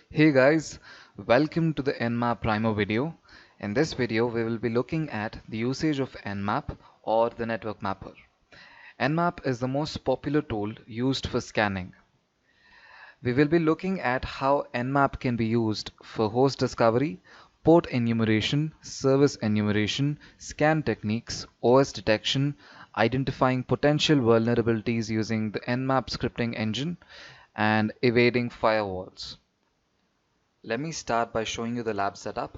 Hey guys, welcome to the Nmap Primer video. In this video, we will be looking at the usage of Nmap or the network mapper. Nmap is the most popular tool used for scanning. We will be looking at how Nmap can be used for host discovery, port enumeration, service enumeration, scan techniques, OS detection, identifying potential vulnerabilities using the Nmap scripting engine, and evading firewalls. Let me start by showing you the lab setup.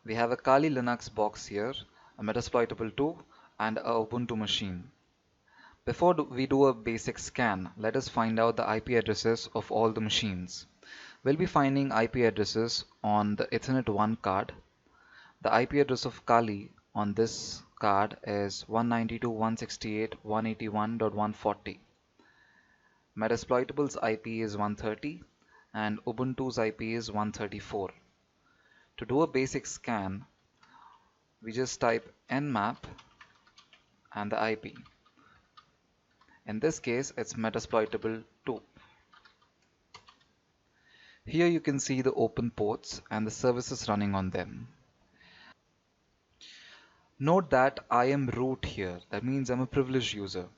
We have a Kali Linux box here, a Metasploitable 2, and a Ubuntu machine. Before we do a basic scan, let us find out the IP addresses of all the machines. We'll be finding IP addresses on the Ethernet 1 card. The IP address of Kali on this card is 192.168.181.140. Metasploitable's IP is 130 and Ubuntu's IP is 134. To do a basic scan, we just type nmap and the IP. In this case, it's Metasploitable 2. Here you can see the open ports and the services running on them. Note that I am root here. That means I'm a privileged user.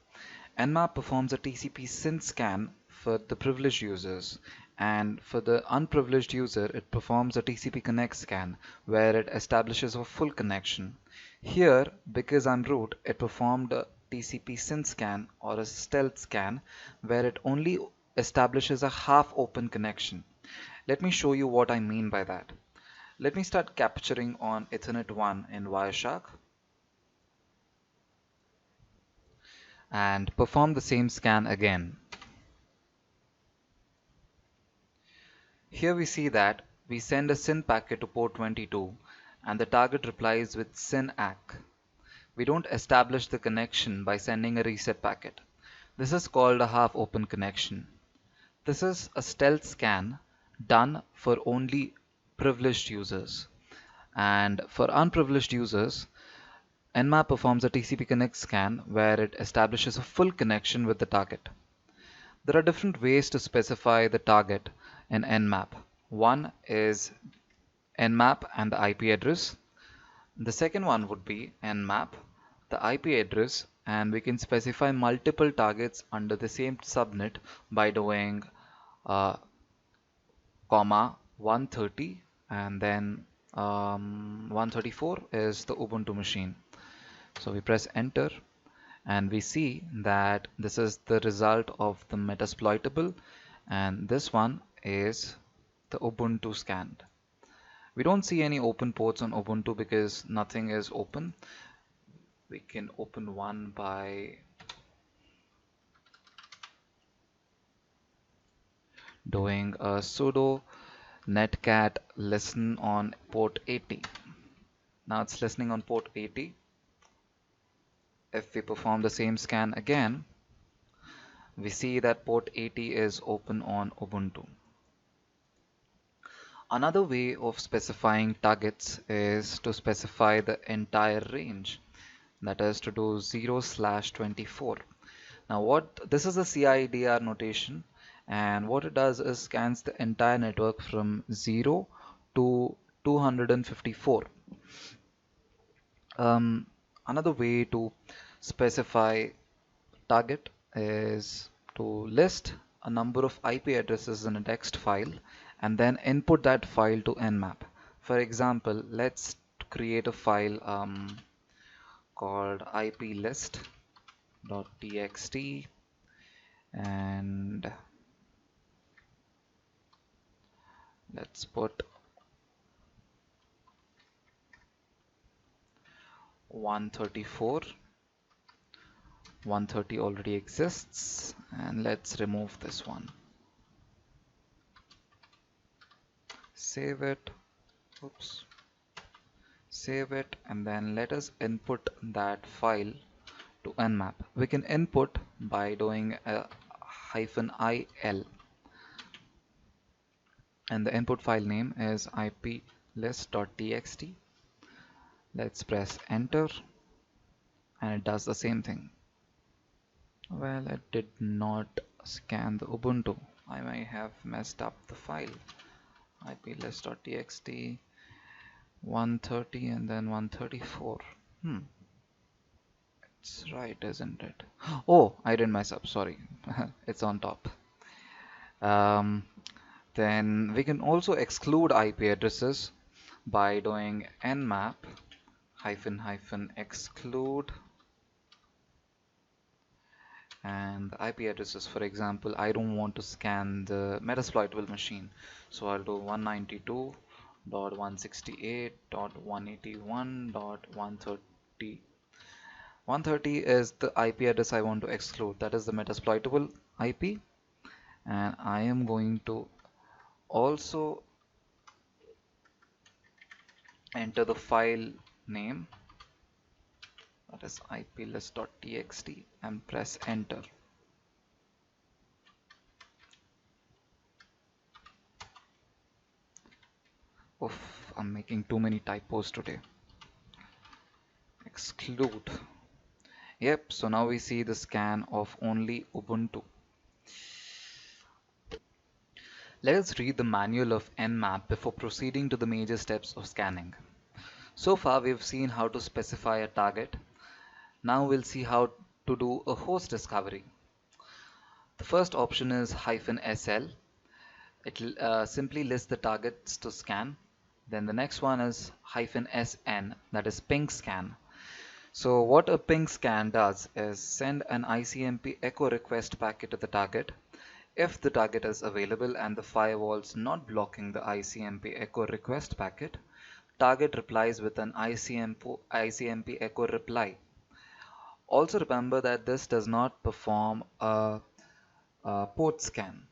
Nmap performs a TCP SYN scan for the privileged users, and for the unprivileged user it performs a TCP Connect Scan where it establishes a full connection. Here, because I'm root, it performed a TCP SYN scan or a stealth scan where it only establishes a half open connection. Let me show you what I mean by that. Let me start capturing on Ethernet 1 in Wireshark and perform the same scan again. Here we see that we send a SYN packet to port 22 and the target replies with SYN ACK. We don't establish the connection by sending a reset packet. This is called a half open connection. This is a stealth scan done for only privileged users. And for unprivileged users, Nmap performs a TCP Connect Scan where it establishes a full connection with the target. There are different ways to specify the target in Nmap. One is Nmap and the IP address. The second one would be Nmap, the IP address, and we can specify multiple targets under the same subnet by doing comma 130 and then 134 is the Ubuntu machine. So we press enter and we see that this is the result of the Metasploitable, and this one is the Ubuntu scanned. We don't see any open ports on Ubuntu because nothing is open. We can open one by doing a sudo netcat listen on port 80. Now it's listening on port 80. If we perform the same scan again, we see that port 80 is open on Ubuntu. Another way of specifying targets is to specify the entire range, that is to do 0/24. Now this is a CIDR notation, and what it does is scans the entire network from 0 to 254. Another way to specify target is to list a number of IP addresses in a text file and then input that file to Nmap. For example, let's create a file called iplist.txt and let's put 134. 130 already exists, and let's remove this one. Save it. Oops. Save it, and then let us input that file to Nmap. We can input by doing a -il, and the input file name is iplist.txt. Let's press enter, and it does the same thing. Well, it did not scan the Ubuntu. I may have messed up the file. IP list.txt 130 and then 134. It's right, isn't it? Oh, I didn't mess up, sorry. It's on top. Um, then we can also exclude IP addresses by doing nmap exclude, and the IP addresses. For example, I don't want to scan the metasploitable machine, so I'll do 192.168.181.130. 130 is the IP address I want to exclude, that is the metasploitable IP, and I am going to also enter the file name, that is iplist.txt, and press enter. Oof, I'm making too many typos today. Exclude. Yep, so now we see the scan of only Ubuntu. Let us read the manual of Nmap before proceeding to the major steps of scanning. So far we've seen how to specify a target. Now we'll see how to do a host discovery. The first option is -sl. It'll simply list the targets to scan. Then the next one is -sn, that is ping scan. So what a ping scan does is send an ICMP echo request packet to the target. If the target is available and the firewall's not blocking the ICMP echo request packet, target replies with an ICMP echo reply. Also remember that this does not perform a port scan.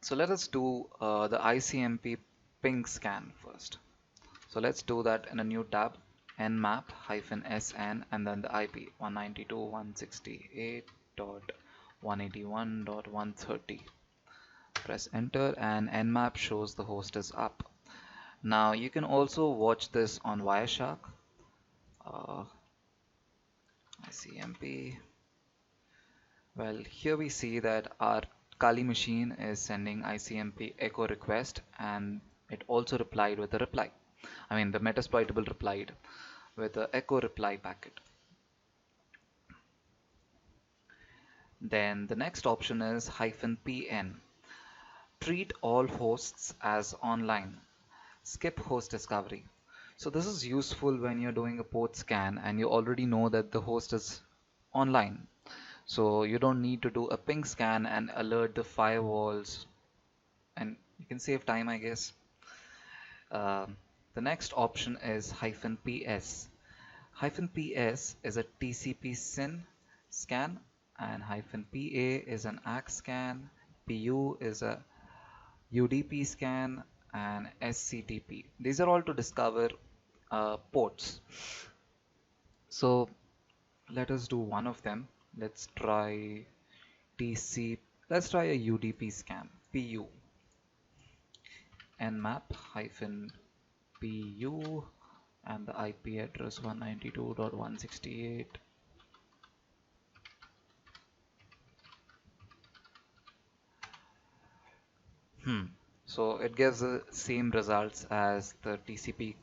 So let us do the ICMP ping scan first. So let's do that in a new tab, nmap-sn, and then the IP 192.168.181.130. Press enter and nmap shows the host is up. Now you can also watch this on Wireshark. ICMP. Well, here we see that our Kali machine is sending ICMP echo request, and it also replied with a reply. I mean, the metasploitable replied with a echo reply packet. Then the next option is -pn. Treat all hosts as online. Skip host discovery. So this is useful when you're doing a port scan and you already know that the host is online. So you don't need to do a ping scan and alert the firewalls, and you can save time, I guess. The next option is -ps. -ps is a TCP SYN scan, and -pa is an ACK scan, PU is a UDP scan, and SCTP. These are all to discover ports. So let us do one of them. Let's try let's try a UDP scan, PU. Nmap-pu and the IP address 192.168. So it gives the same results as the TCP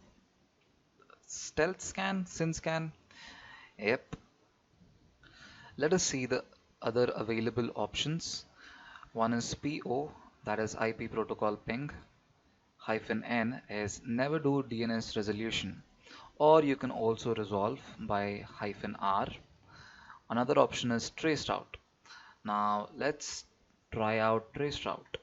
stealth scan, SYN scan. Yep. Let us see the other available options. One is PO, that is IP protocol ping. -n is never do DNS resolution, or you can also resolve by -r. Another option is traceroute. Now let's try out traceroute.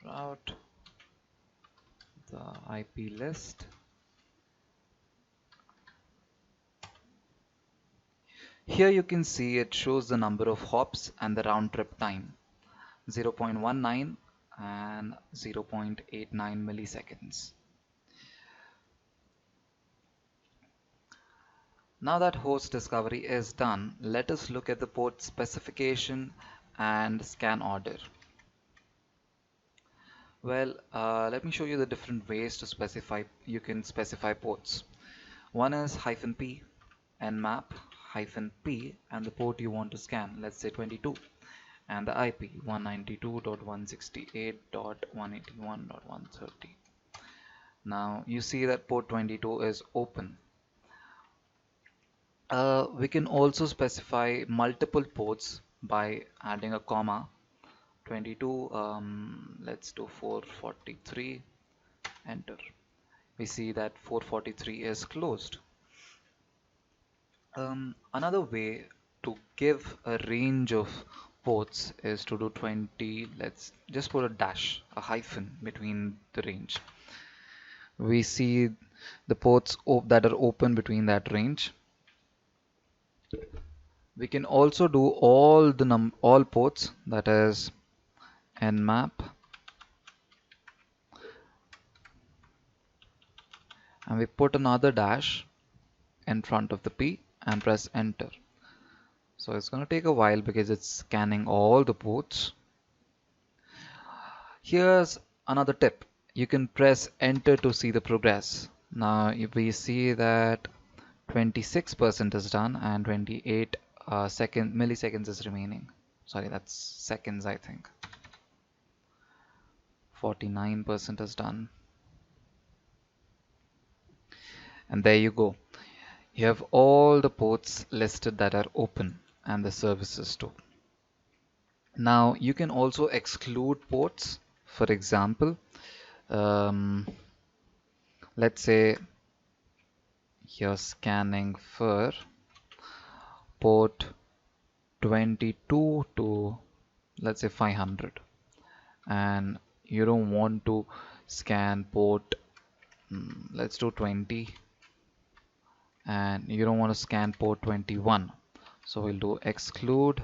Traceroute, the IP list. Here you can see it shows the number of hops and the round trip time, 0.19 and 0.89 milliseconds. Now that host discovery is done, let us look at the port specification and scan order. Well, let me show you the different ways to specify. You can specify ports. One is -p, nmap -p and the port you want to scan, let's say 22, and the IP 192.168.181.130. Now you see that port 22 is open. We can also specify multiple ports by adding a comma. 22, let's do 443, enter. We see that 443 is closed. Another way to give a range of ports is to do 20. Let's just put a dash, a hyphen between the range. We see the ports that are open between that range. We can also do all ports, that is nmap, and we put another dash in front of the P and press enter. So it's going to take a while because it's scanning all the ports. Here's another tip. You can press enter to see the progress. Now we see that 26% is done and 28 milliseconds is remaining. Sorry, that's seconds, I think. 49% is done. And there you go. You have all the ports listed that are open and the services too. Now you can also exclude ports. For example, let's say you're scanning for port 22 to, let's say, 500, and you don't want to scan port, let's do 20, and you don't want to scan port 21. So we'll do exclude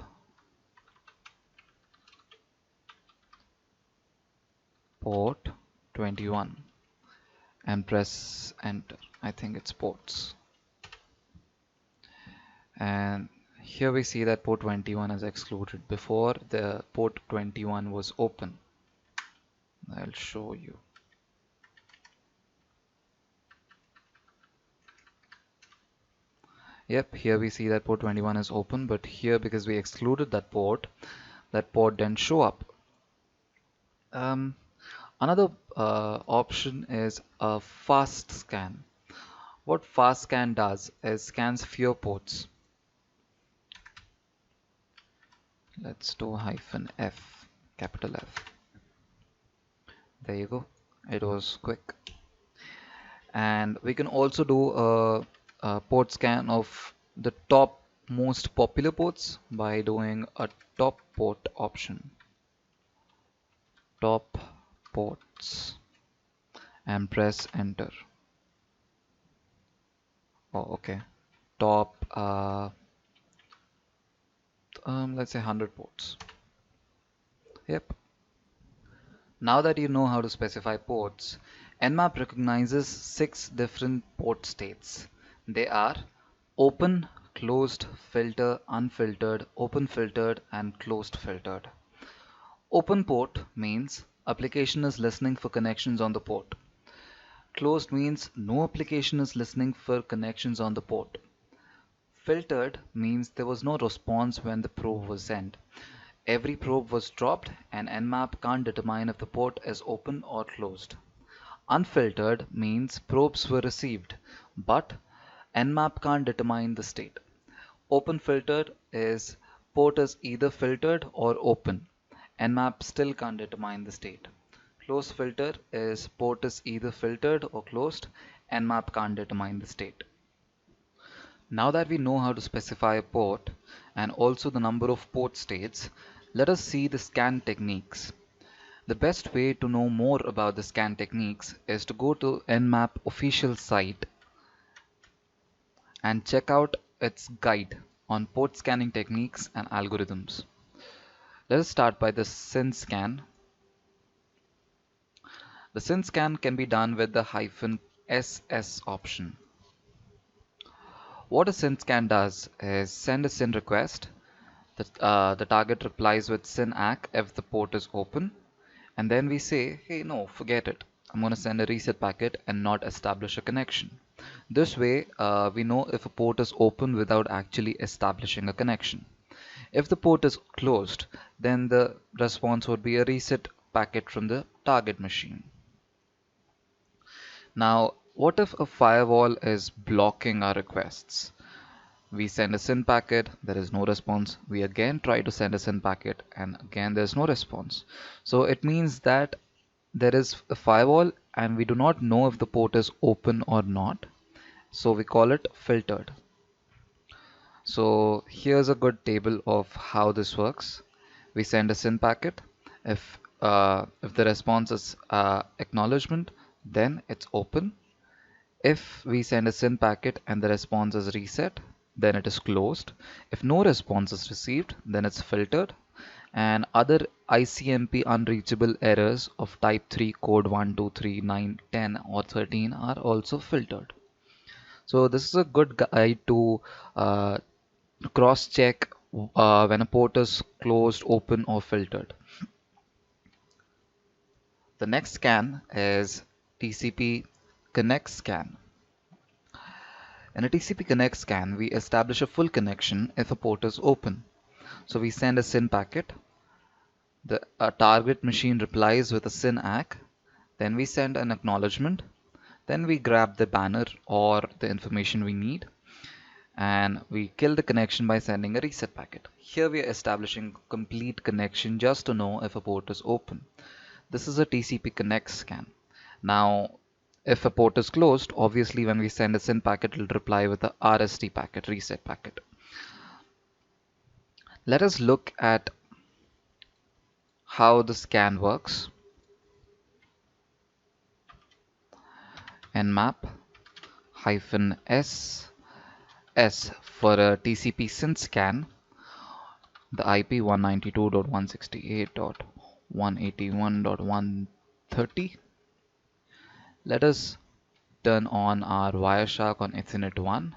port 21 and press enter. I think it's ports, and here we see that port 21 is excluded. Before, the port 21 was open. I'll show you. Yep, here we see that port 21 is open, but here, because we excluded that port didn't show up. Another option is a fast scan. What fast scan does is scans fewer ports. Let's do -F, capital F. There you go. It was quick. And we can also do a port scan of the top most popular ports by doing a top port option. Top ports and press enter. Oh, okay. Top, let's say 100 ports. Yep. Now that you know how to specify ports, Nmap recognizes 6 different port states. They are open, closed, filter, unfiltered, open filtered, and closed filtered. Open port means application is listening for connections on the port. Closed means no application is listening for connections on the port. Filtered means there was no response when the probe was sent. Every probe was dropped and Nmap can't determine if the port is open or closed. Unfiltered means probes were received, but Nmap can't determine the state. Open filtered is port is either filtered or open. Nmap still can't determine the state. Closed filter is port is either filtered or closed. Nmap can't determine the state. Now that we know how to specify a port and also the number of port states, let us see the scan techniques. The best way to know more about the scan techniques is to go to Nmap official site and check out its guide on port scanning techniques and algorithms. Let us start by the SYN scan. The SYN scan can be done with the -SS option. What a SYN scan does is send a SYN request. The target replies with SYN ACK if the port is open, and then we say, hey, no, forget it. I'm going to send a reset packet and not establish a connection. This way, we know if a port is open without actually establishing a connection. If the port is closed, then the response would be a reset packet from the target machine. Now, what if a firewall is blocking our requests? We send a SYN packet, there is no response. We again try to send a SYN packet, and again there's no response. So it means that there is a firewall and we do not know if the port is open or not. So we call it filtered. So here's a good table of how this works. We send a SYN packet. If the response is acknowledgement, then it's open. If we send a SYN packet and the response is reset, then it is closed. If no response is received, then it's filtered. And other ICMP unreachable errors of type 3, code 1, 2, 3, 9, 10 or 13 are also filtered. So this is a good guide to cross-check when a port is closed, open or filtered. The next scan is TCP Connect Scan. In a TCP Connect Scan, we establish a full connection if a port is open. So we send a SYN packet. The target machine replies with a SYN ACK. Then we send an acknowledgement. Then we grab the banner or the information we need. And we kill the connection by sending a reset packet. Here we are establishing complete connection just to know if a port is open. This is a TCP Connect Scan. Now, if a port is closed, obviously when we send a SYN packet, it will reply with a RST packet, reset packet. Let us look at how the scan works. Nmap -S for a TCP SYN scan, the IP 192.168.181.130. Let us turn on our Wireshark on Ethernet 1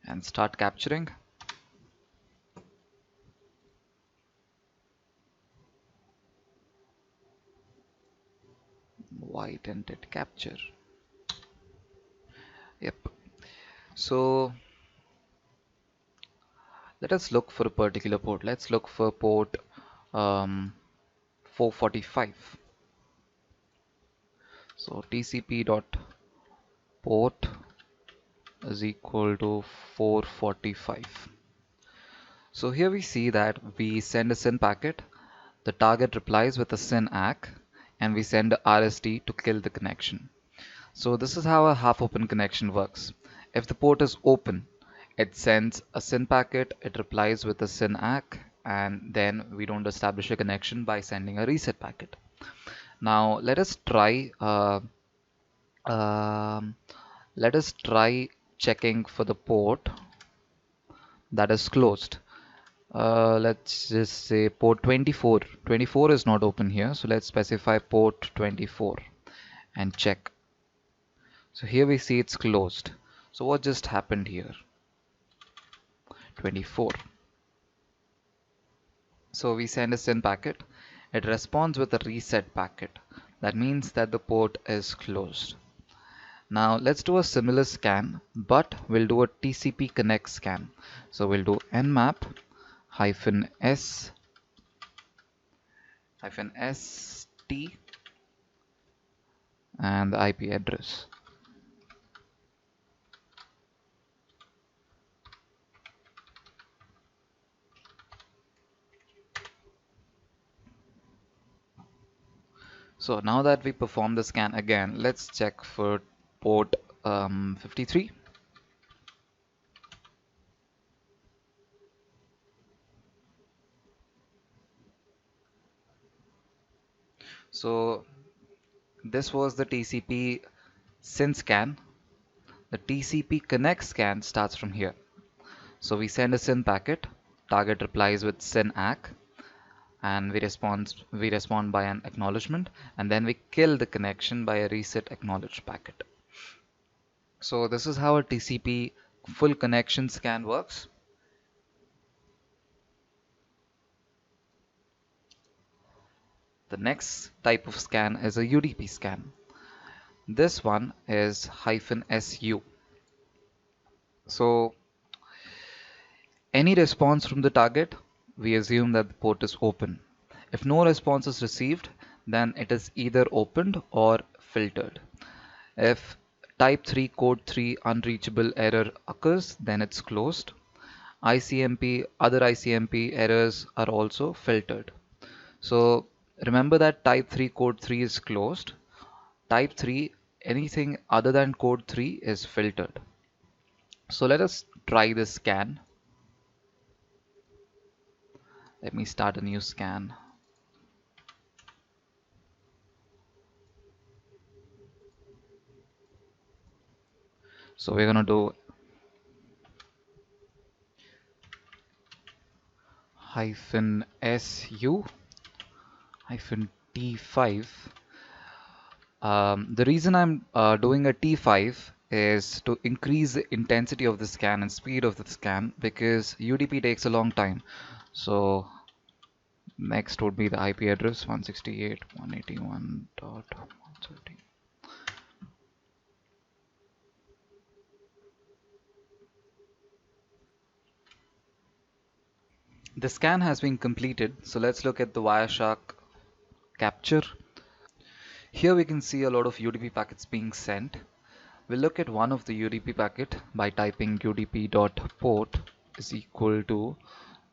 and start capturing. Why didn't it capture? Yep. So let us look for a particular port. Let's look for port 445. So TCP dot port is equal to 445. So here we see that we send a SYN packet, the target replies with a SYN ACK, and we send a RST to kill the connection. So this is how a half-open connection works. If the port is open, it sends a SYN packet, it replies with a SYN ACK, and then we don't establish a connection by sending a reset packet. Now let us try checking for the port that is closed. Let's just say port 24. 24 is not open here, so let's specify port 24 and check. So here we see it's closed. So what just happened here? 24. So we send a SYN packet. It responds with a reset packet. That means that the port is closed. Now let's do a similar scan, but we'll do a TCP Connect Scan. So we'll do Nmap -S -ST and the IP address. So now that we perform the scan again, let's check for port 53. So this was the TCP SYN scan. The TCP Connect Scan starts from here. So we send a SYN packet, target replies with SYN ACK, and we respond by an acknowledgement, and then we kill the connection by a reset acknowledged packet. So this is how a TCP full connection scan works. The next type of scan is a UDP scan. This one is -SU. So any response from the target, we assume that the port is open. If no response is received, then it is either opened or filtered. If type 3 code 3 unreachable error occurs, then it's closed. Other ICMP errors are also filtered. So remember that type 3 code 3 is closed. Type 3, anything other than code 3 is filtered. So let us try this scan. Let me start a new scan. So we're gonna do -SU -T5. The reason I'm doing a T5 is to increase the intensity of the scan and speed of the scan, because UDP takes a long time. So next would be the IP address 168.181.130. The scan has been completed, so let's look at the Wireshark capture. Here we can see a lot of UDP packets being sent. We'll look at one of the UDP packet by typing udp.port is equal to,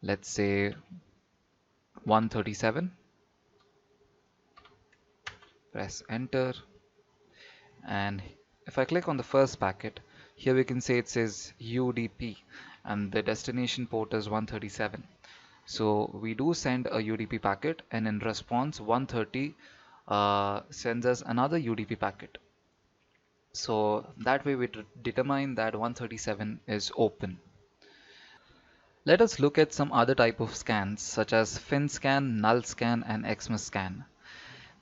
let's say, 137. Press enter, and if I click on the first packet, here we can say it says UDP and the destination port is 137. So we do send a UDP packet, and in response 130 sends us another UDP packet. So that way we determine that 137 is open. Let us look at some other type of scans such as FIN Scan, NULL Scan and XMAS Scan.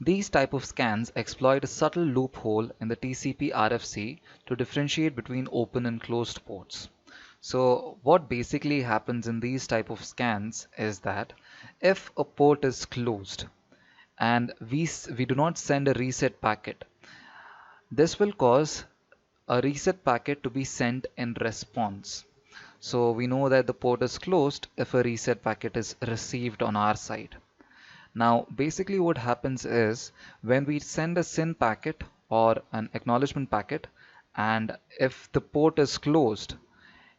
These type of scans exploit a subtle loophole in the TCP RFC to differentiate between open and closed ports. So what basically happens in these type of scans is that if a port is closed and we do not send a reset packet, this will cause a reset packet to be sent in response. So we know that the port is closed if a reset packet is received on our side. Now basically what happens is when we send a SYN packet or an acknowledgement packet, and if the port is closed,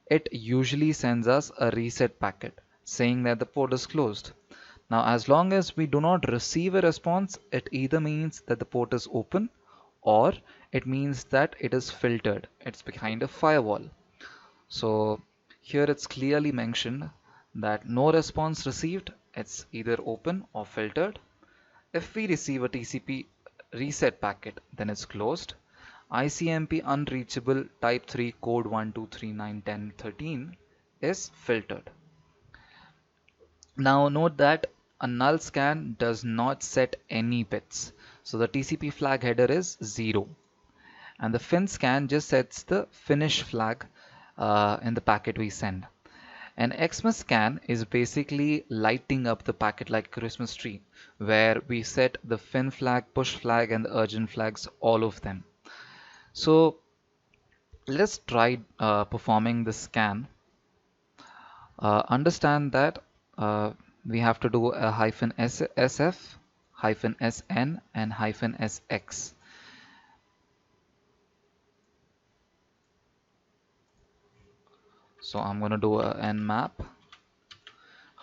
it usually sends us a reset packet saying that the port is closed. Now as long as we do not receive a response, it either means that the port is open or it means that it is filtered. It's behind a firewall. So here it's clearly mentioned that no response received, it's either open or filtered. If we receive a TCP reset packet, then it's closed. ICMP unreachable type 3 code 1, 2, 3, 9, 10, 13 is filtered. Now note that a null scan does not set any bits. So the TCP flag header is 0. And the FIN scan just sets the finish flag in the packet we send. An XMAS scan is basically lighting up the packet like a Christmas tree, where we set the FIN flag, push flag and the urgent flags, all of them. So let's try performing the scan. Understand that we have to do a -SF, -SN and -SX. So I'm going to do a nmap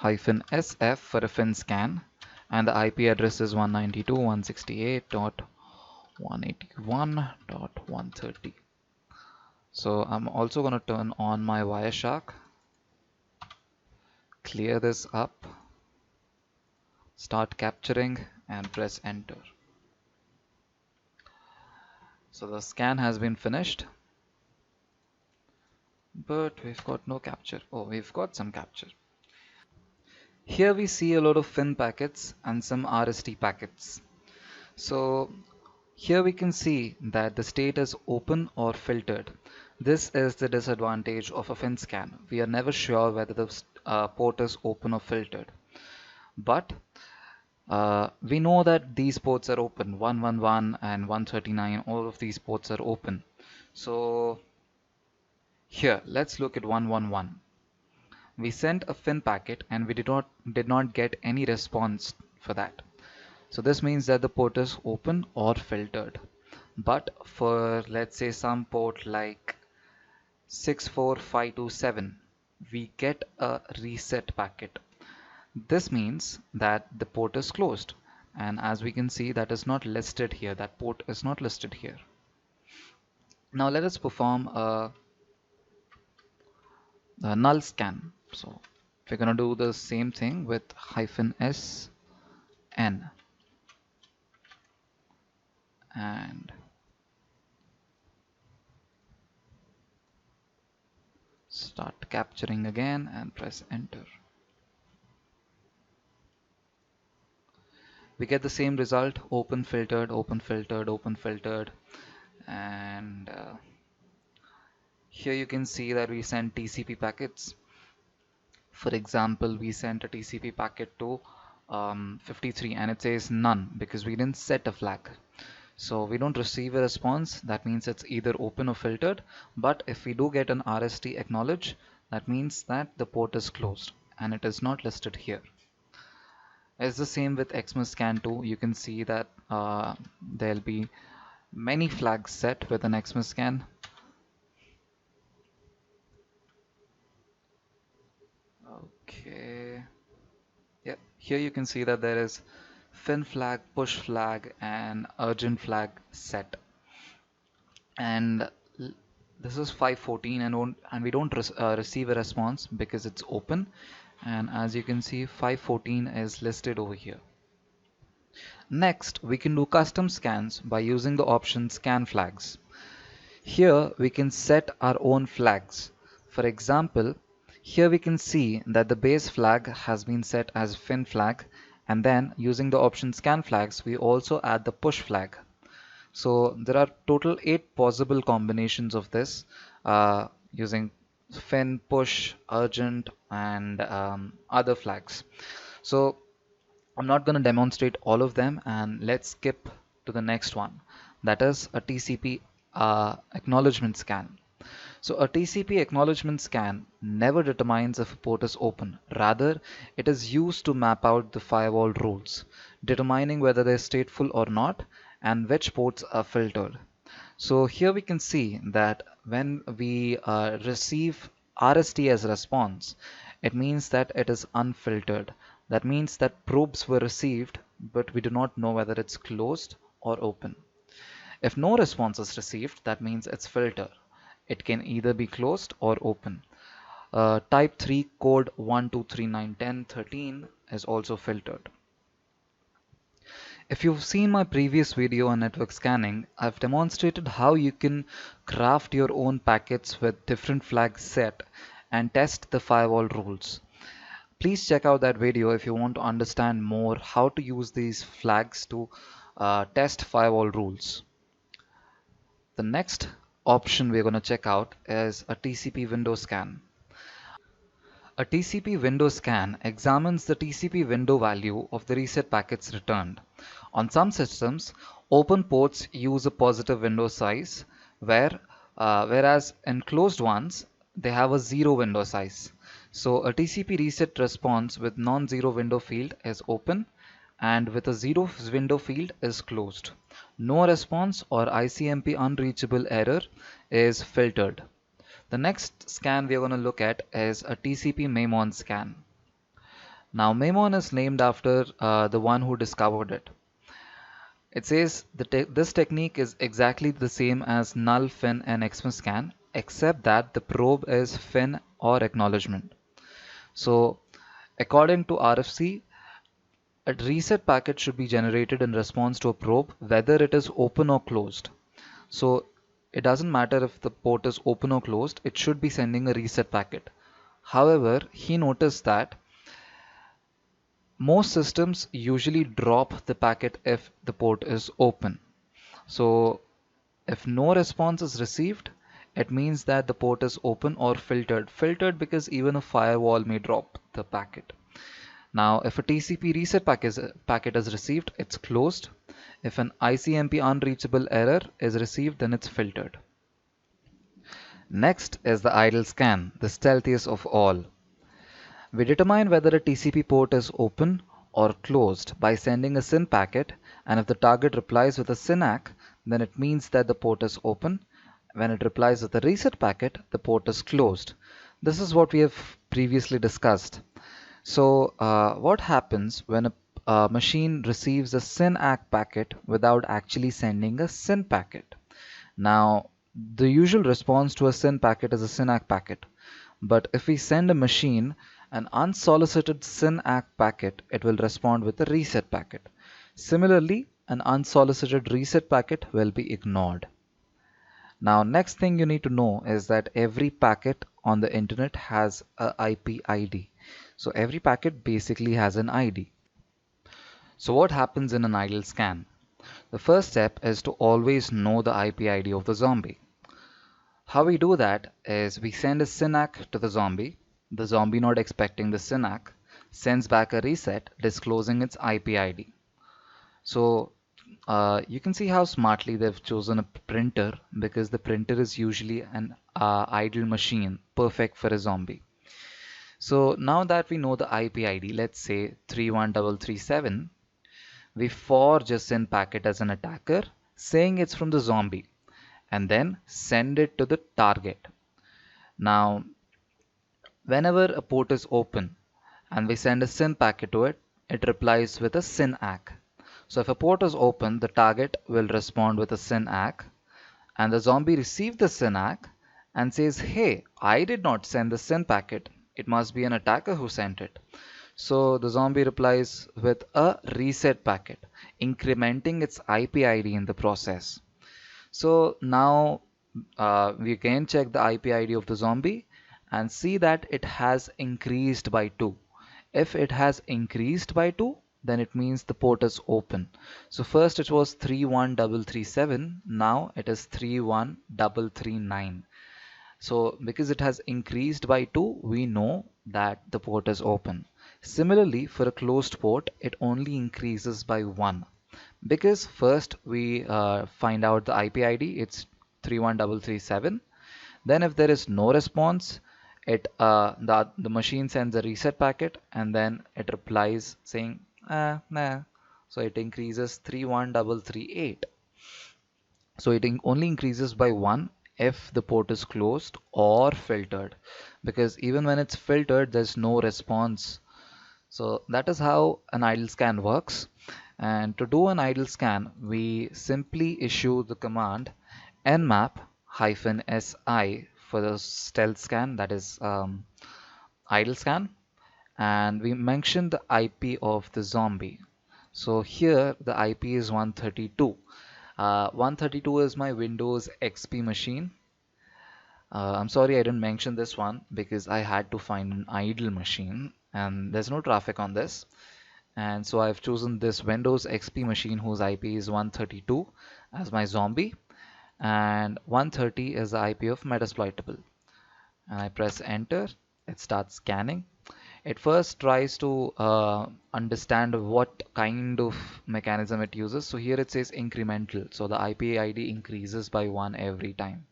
-SF for a FIN scan, and the IP address is 192.168.181.130. So I'm also going to turn on my Wireshark, clear this up, start capturing and press enter. So the scan has been finished, but we've got no capture. Oh, we've got some capture. Here we see a lot of FIN packets and some RST packets. So here we can see that the state is open or filtered. This is the disadvantage of a FIN scan. We are never sure whether the port is open or filtered. But We know that these ports are open, 111 and 139, all of these ports are open. So here, let's look at 111. We sent a FIN packet and we did not get any response for that. So this means that the port is open or filtered. But for, let's say, some port like 64527, we get a reset packet. This means that the port is closed, and as we can see, that is not listed here. That port is not listed here. Now let us perform a null scan. So we're gonna do the same thing with -SN and start capturing again and press enter. We get the same result: open, filtered, open, filtered, open, filtered, and here you can see that we send TCP packets. For example, we sent a TCP packet to 53 and it says none because we didn't set a flag. So we don't receive a response. That means it's either open or filtered. But if we do get an RST acknowledge, that means that the port is closed and it is not listed here. It's the same with XMAS Scan 2. You can see that there'll be many flags set with an XMAS Scan. Okay. Yeah, here you can see that there is FIN flag, push flag, and urgent flag set. And this is 514 and we don't receive a response because it's open. And as you can see, 514 is listed over here. Next, we can do custom scans by using the option scan flags. Here we can set our own flags. For example, here we can see that the base flag has been set as FIN flag, and then using the option scan flags we also add the push flag. So there are total 8 possible combinations of this using FIN, push, urgent, and other flags. So I'm not going to demonstrate all of them, and let's skip to the next one, that is a TCP acknowledgement scan. So a TCP acknowledgement scan never determines if a port is open. Rather, it is used to map out the firewall rules, determining whether they're stateful or not and which ports are filtered. So here we can see that when we receive RST as response, it means that it is unfiltered. That means that probes were received, but we do not know whether it's closed or open. If no response is received, that means it's filtered. It can either be closed or open. Type 3 code 1, 2, 3, 9, 10, 13 is also filtered. If you've seen my previous video on network scanning, I've demonstrated how you can craft your own packets with different flags set and test the firewall rules. Please check out that video if you want to understand more how to use these flags to test firewall rules. The next option we're going to check out is a TCP Window Scan. A TCP Window Scan examines the TCP window value of the reset packets returned. On some systems, open ports use a positive window size, whereas in closed ones, they have a 0 window size. So a TCP reset response with non-zero window field is open, and with a 0 window field is closed. No response or ICMP unreachable error is filtered. The next scan we are going to look at is a TCP Maimon scan. Now Maimon is named after the one who discovered it. It says this technique is exactly the same as NULL, FIN and XMAS scan, except that the probe is FIN or acknowledgement. So according to RFC, a reset packet should be generated in response to a probe, whether it is open or closed. So it doesn't matter if the port is open or closed, it should be sending a reset packet. However, he noticed that most systems usually drop the packet if the port is open. So if no response is received, it means that the port is open or filtered. Filtered because even a firewall may drop the packet. Now, if a TCP reset packet is received, it's closed. If an ICMP unreachable error is received, then it's filtered. Next is the idle scan, the stealthiest of all. We determine whether a TCP port is open or closed by sending a SYN packet, and if the target replies with a SYN ACK, then it means that the port is open. When it replies with a reset packet, the port is closed. This is what we have previously discussed. So, what happens when a machine receives a SYN ACK packet without actually sending a SYN packet? Now, the usual response to a SYN packet is a SYN ACK packet. But if we send a machine an unsolicited SYN ACK packet, it will respond with a reset packet. Similarly, an unsolicited reset packet will be ignored. Now, next thing you need to know is that every packet on the internet has a IP ID. So every packet basically has an ID. So what happens in an idle scan? The first step is to always know the IP ID of the zombie. How we do that is we send a SYN ACK to the zombie not expecting the SYN ACK, sends back a reset disclosing its IP ID. So you can see how smartly they've chosen a printer, because the printer is usually an idle machine, perfect for a zombie. So now that we know the IP ID, let's say 31337, we forge a SYN packet as an attacker, saying it's from the zombie, and then send it to the target. Now, whenever a port is open and we send a SYN packet to it, it replies with a SYN ACK. So if a port is open, the target will respond with a SYN ACK, and the zombie receives the SYN ACK and says, hey, I did not send the SYN packet. It must be an attacker who sent it. So the zombie replies with a reset packet, incrementing its IP ID in the process. So now we can check the IP ID of the zombie and see that it has increased by 2. If it has increased by 2, then it means the port is open. So first it was 31337, now it is 31339. So because it has increased by 2, we know that the port is open. Similarly, for a closed port, it only increases by 1. Because first we find out the IP ID, it's 31337. Then if there is no response, the machine sends a reset packet, and then it replies saying nah. So it increases 31338. So it only increases by 1 if the port is closed or filtered, because even when it's filtered, there's no response. So that is how an idle scan works. And to do an idle scan, we simply issue the command nmap-si for the stealth scan, that is idle scan, and we mention the IP of the zombie. So here the IP is 132. 132 is my Windows XP machine. I'm sorry I didn't mention this one because I had to find an idle machine and there's no traffic on this. And so I've chosen this Windows XP machine whose IP is 132 as my zombie, and 130 is the IP of Metasploitable. And I press enter, it starts scanning. It first tries to understand what kind of mechanism it uses. So here it says incremental, so the IP ID increases by 1 every time.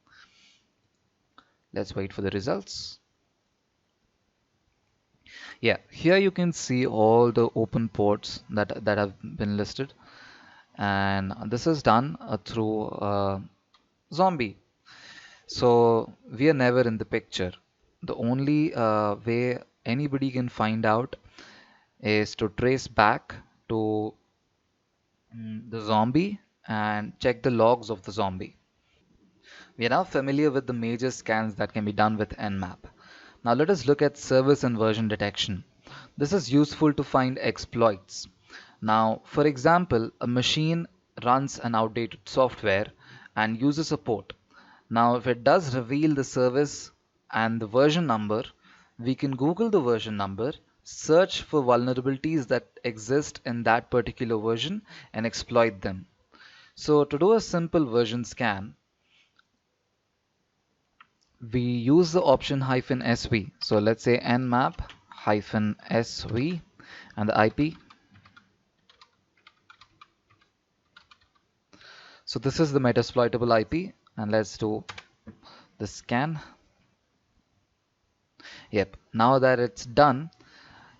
Let's wait for the results. Yeah, here you can see all the open ports that have been listed, and this is done through zombie. So we are never in the picture. The only way anybody can find out is to trace back to the zombie and check the logs of the zombie. We are now familiar with the major scans that can be done with Nmap. Now let us look at service and version detection. This is useful to find exploits. Now, for example, a machine runs an outdated software and uses a port. Now, if it does reveal the service and the version number, we can Google the version number, search for vulnerabilities that exist in that particular version, and exploit them. So to do a simple version scan, we use the option -sv. So let's say nmap -sv, and the IP. So this is the metasploitable IP, and let's do the scan. Yep, now that it's done,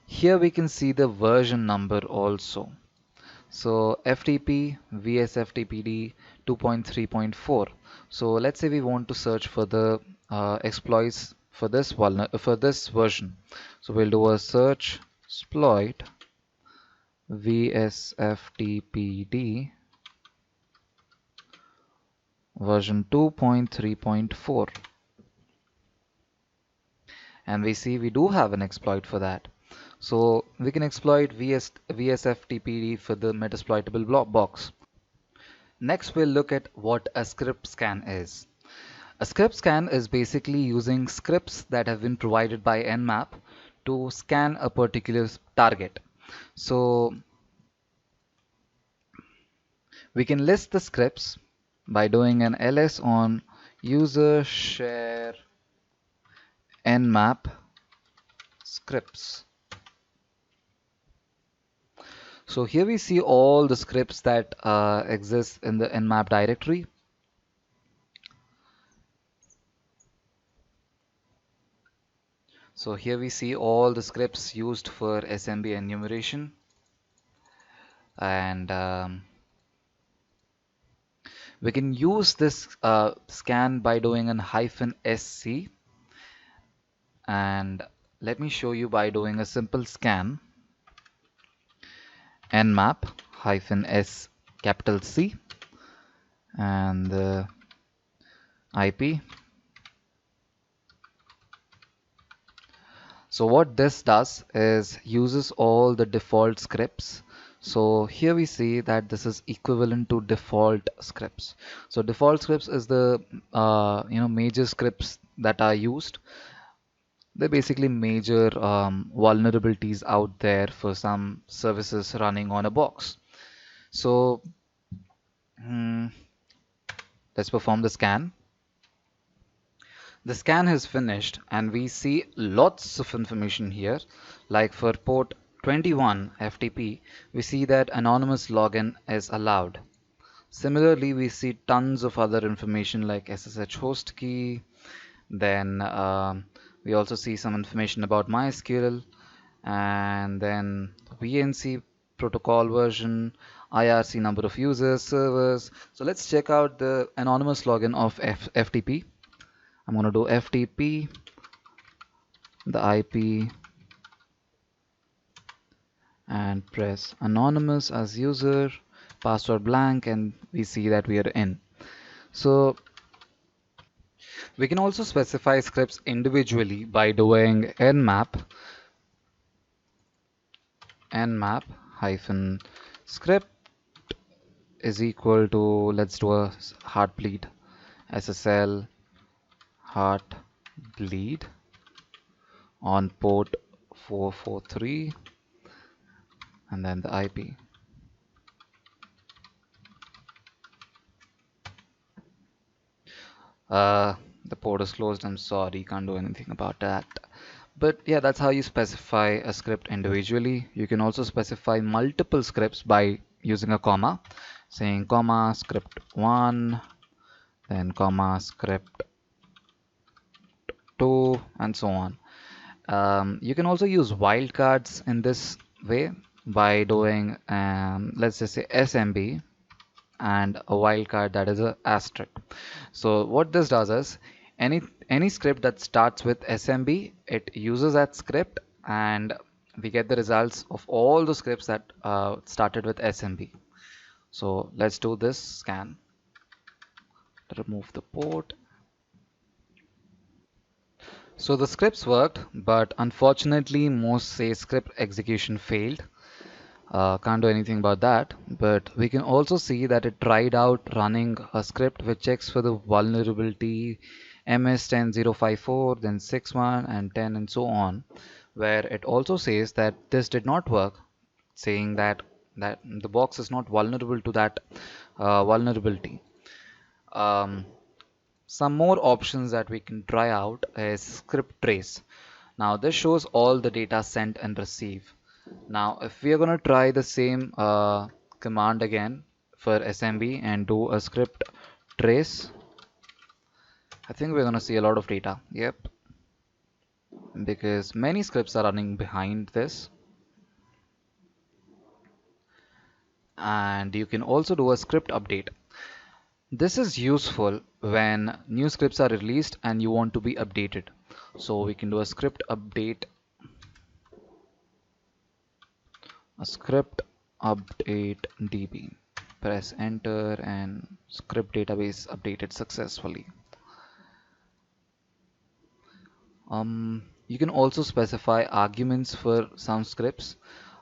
here we can see the version number also. So FTP VSFTPD 2.3.4. So let's say we want to search for the exploits for this version. So we'll do a search exploit VSFTPD version 2.3.4, and we see we do have an exploit for that. So we can exploit VSFTPD for the metasploitable box. Next, we'll look at what a script scan is. A script scan is basically using scripts that have been provided by Nmap to scan a particular target. So we can list the scripts by doing an ls on user share nmap scripts. So here we see all the scripts that exist in the nmap directory. So here we see all the scripts used for SMB enumeration, and we can use this scan by doing an -sc, and let me show you by doing a simple scan nmap -s capital C and the IP. So what this does is uses all the default scripts. So here we see that this is equivalent to default scripts. So default scripts is the major scripts that are used. They're basically major vulnerabilities out there for some services running on a box. So let's perform the scan. The scan has finished and we see lots of information here. Like for port 21 FTP, we see that anonymous login is allowed. Similarly, we see tons of other information like SSH host key. Then we also see some information about MySQL, and then VNC protocol version, IRC number of users, servers. So let's check out the anonymous login of FTP. I'm going to do FTP, the IP, and press anonymous as user, password blank, and we see that we are in. So we can also specify scripts individually by doing nmap hyphen script is equal to, let's do a heartbleed, SSL heartbleed on port 443 and then the IP. The port is closed, I'm sorry, can't do anything about that. But yeah, that's how you specify a script individually. You can also specify multiple scripts by using a comma, saying comma script 1, then comma script 2, and so on. You can also use wildcards in this way by doing, let's just say SMB and a wildcard that is a asterisk. So what this does is any script that starts with SMB, it uses that script and we get the results of all the scripts that started with SMB. So let's do this scan. Remove the port. So the scripts worked, but unfortunately most say script execution failed. Can't do anything about that, but we can also see that it tried out running a script which checks for the vulnerability MS10054, then 61 and 10 and so on, where it also says that this did not work, saying that the box is not vulnerable to that vulnerability. Some more options that we can try out is script trace. Now this shows all the data sent and received. Now, if we are going to try the same command again for SMB and do a script trace, I think we're going to see a lot of data. Yep, because many scripts are running behind this. And you can also do a script update. This is useful when new scripts are released and you want to be updated. So we can do a script update, db. Press enter and script database updated successfully. You can also specify arguments for some scripts,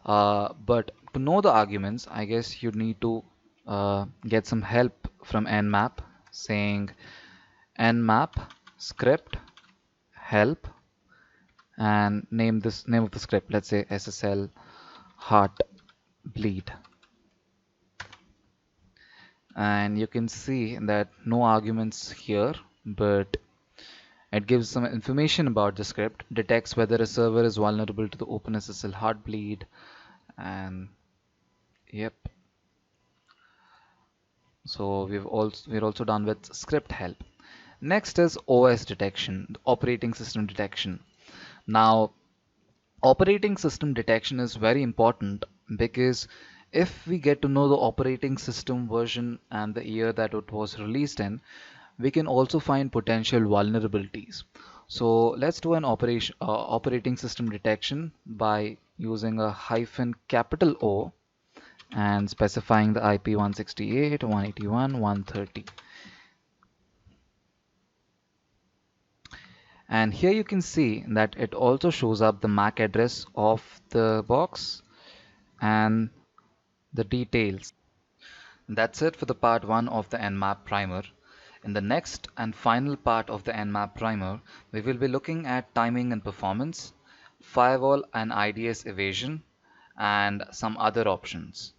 but to know the arguments, I guess you need to get some help from Nmap, saying Nmap script help and name of the script. Let's say SSL heart bleed, and you can see that no arguments here, but it gives some information about the script, detects whether a server is vulnerable to the OpenSSL heartbleed, and yep. So we're also done with script help. Next is OS detection, operating system detection. Now, operating system detection is very important because if we get to know the operating system version and the year that it was released in, we can also find potential vulnerabilities. So let's do an operating system detection by using a hyphen capital O and specifying the IP 168, 181, 130. And here you can see that it also shows up the MAC address of the box and the details. That's it for the part 1 of the Nmap Primer. In the next and final part of the Nmap Primer, we will be looking at timing and performance, firewall and IDS evasion, and some other options.